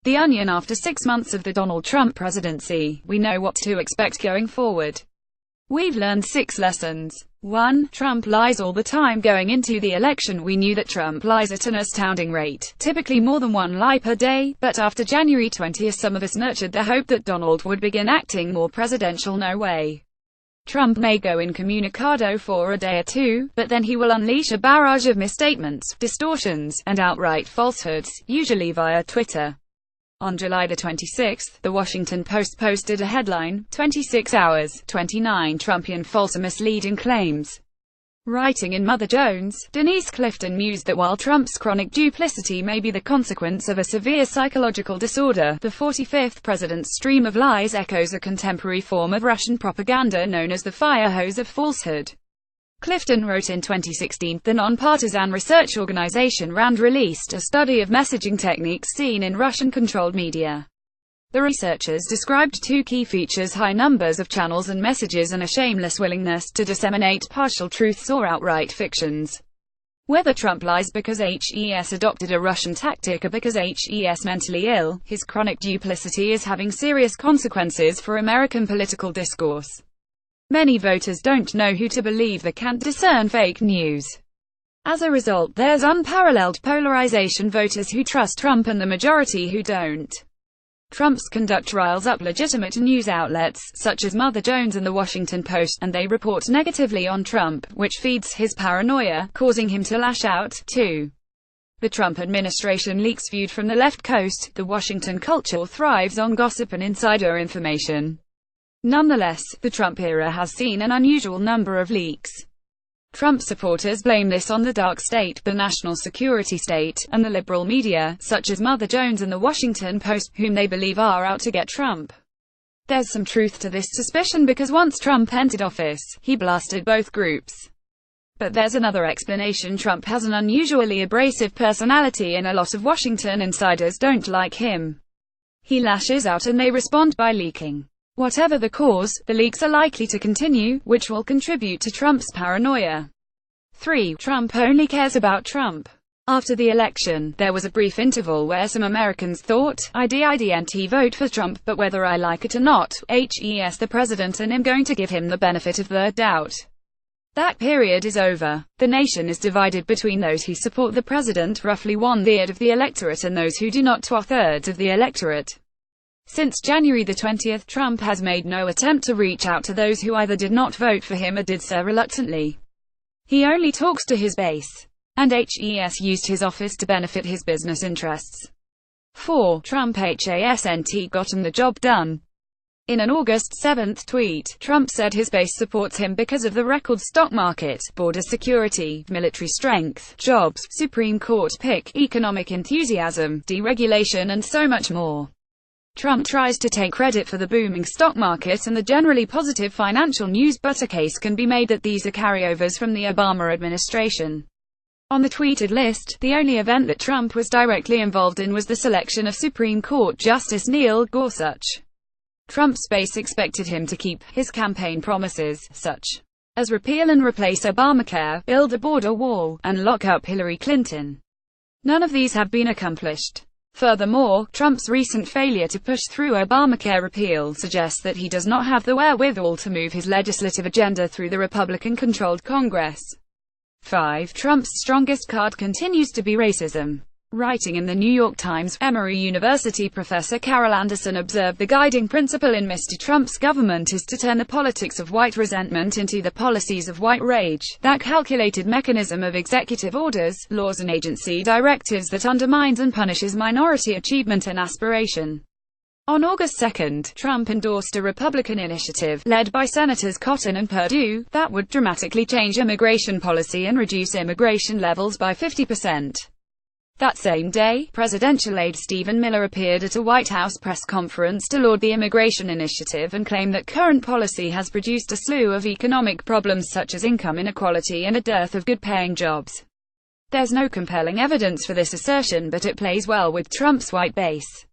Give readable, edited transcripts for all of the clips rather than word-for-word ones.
The Onion. After 6 months of the Donald Trump presidency, we know what to expect going forward. We've learned 6 lessons. 1. Trump lies all the time. Going into the election, we knew that Trump lies at an astounding rate, typically more than 1 lie per day, but after January 20, some of us nurtured the hope that Donald would begin acting more presidential. No way. Trump may go incommunicado for a day or two, but then he will unleash a barrage of misstatements, distortions, and outright falsehoods, usually via Twitter. On July the 26th, The Washington Post posted a headline, 26 hours, 29 Trumpian false or misleading claims. Writing in Mother Jones, Denise Clifton mused that while Trump's chronic duplicity may be the consequence of a severe psychological disorder, the 45th president's stream of lies echoes a contemporary form of Russian propaganda known as the fire hose of falsehood. Clifton wrote in 2016, the nonpartisan research organization RAND released a study of messaging techniques seen in Russian-controlled media. The researchers described 2 key features: high numbers of channels and messages, and a shameless willingness to disseminate partial truths or outright fictions. Whether Trump lies because HES adopted a Russian tactic or because HES mentally ill, his chronic duplicity is having serious consequences for American political discourse. Many voters don't know who to believe. They can't discern fake news. As a result, there's unparalleled polarization: voters who trust Trump and the majority who don't. Trump's conduct riles up legitimate news outlets, such as Mother Jones and The Washington Post, and they report negatively on Trump, which feeds his paranoia, causing him to lash out. 2. The Trump administration leaks. Viewed from the left coast, the Washington culture thrives on gossip and insider information. Nonetheless, the Trump era has seen an unusual number of leaks. Trump supporters blame this on the dark state, the national security state, and the liberal media, such as Mother Jones and The Washington Post, whom they believe are out to get Trump. There's some truth to this suspicion because once Trump entered office, he blasted both groups. But there's another explanation: Trump has an unusually abrasive personality and a lot of Washington insiders don't like him. He lashes out and they respond by leaking. Whatever the cause, the leaks are likely to continue, which will contribute to Trump's paranoia. 3. Trump only cares about Trump. After the election, there was a brief interval where some Americans thought, I didn't vote for Trump, but whether I like it or not, HES the president and I'm going to give him the benefit of the doubt. That period is over. The nation is divided between those who support the president, roughly 1/3 of the electorate, and those who do not, 2/3 of the electorate. Since January the 20th, Trump has made no attempt to reach out to those who either did not vote for him or did so reluctantly. He only talks to his base. And HES used his office to benefit his business interests. 4. Trump hasn't gotten the job done. In an August 7 tweet, Trump said his base supports him because of the record stock market, border security, military strength, jobs, Supreme Court pick, economic enthusiasm, deregulation and so much more. Trump tries to take credit for the booming stock market and the generally positive financial news, but a case can be made that these are carryovers from the Obama administration. On the tweeted list, the only event that Trump was directly involved in was the selection of Supreme Court Justice Neil Gorsuch. Trump's base expected him to keep his campaign promises, such as repeal and replace Obamacare, build a border wall, and lock up Hillary Clinton. None of these have been accomplished. Furthermore, Trump's recent failure to push through Obamacare repeal suggests that he does not have the wherewithal to move his legislative agenda through the Republican-controlled Congress. 5. Trump's strongest card continues to be racism. Writing in the New York Times, Emory University professor Carol Anderson observed the guiding principle in Mr. Trump's government is to turn the politics of white resentment into the policies of white rage, that calculated mechanism of executive orders, laws and agency directives that undermines and punishes minority achievement and aspiration. On August 2, Trump endorsed a Republican initiative, led by Senators Cotton and Perdue, that would dramatically change immigration policy and reduce immigration levels by 50%. That same day, presidential aide Stephen Miller appeared at a White House press conference to laud the immigration initiative and claim that current policy has produced a slew of economic problems such as income inequality and a dearth of good-paying jobs. There's no compelling evidence for this assertion, but it plays well with Trump's white base.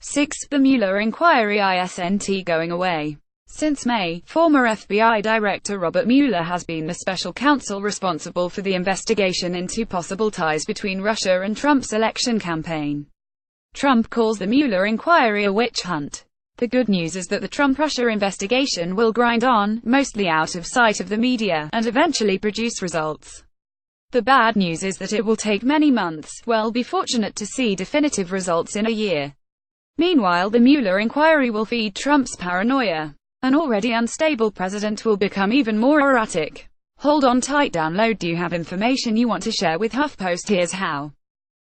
6. The Mueller inquiry isn't going away. Since May, former FBI Director Robert Mueller has been the special counsel responsible for the investigation into possible ties between Russia and Trump's election campaign. Trump calls the Mueller inquiry a witch hunt. The good news is that the Trump-Russia investigation will grind on, mostly out of sight of the media, and eventually produce results. The bad news is that it will take many months. We'll be fortunate to see definitive results in a year. Meanwhile, the Mueller inquiry will feed Trump's paranoia. An already unstable president will become even more erratic. Hold on tight. Download. Do you have information you want to share with HuffPost? Here's how.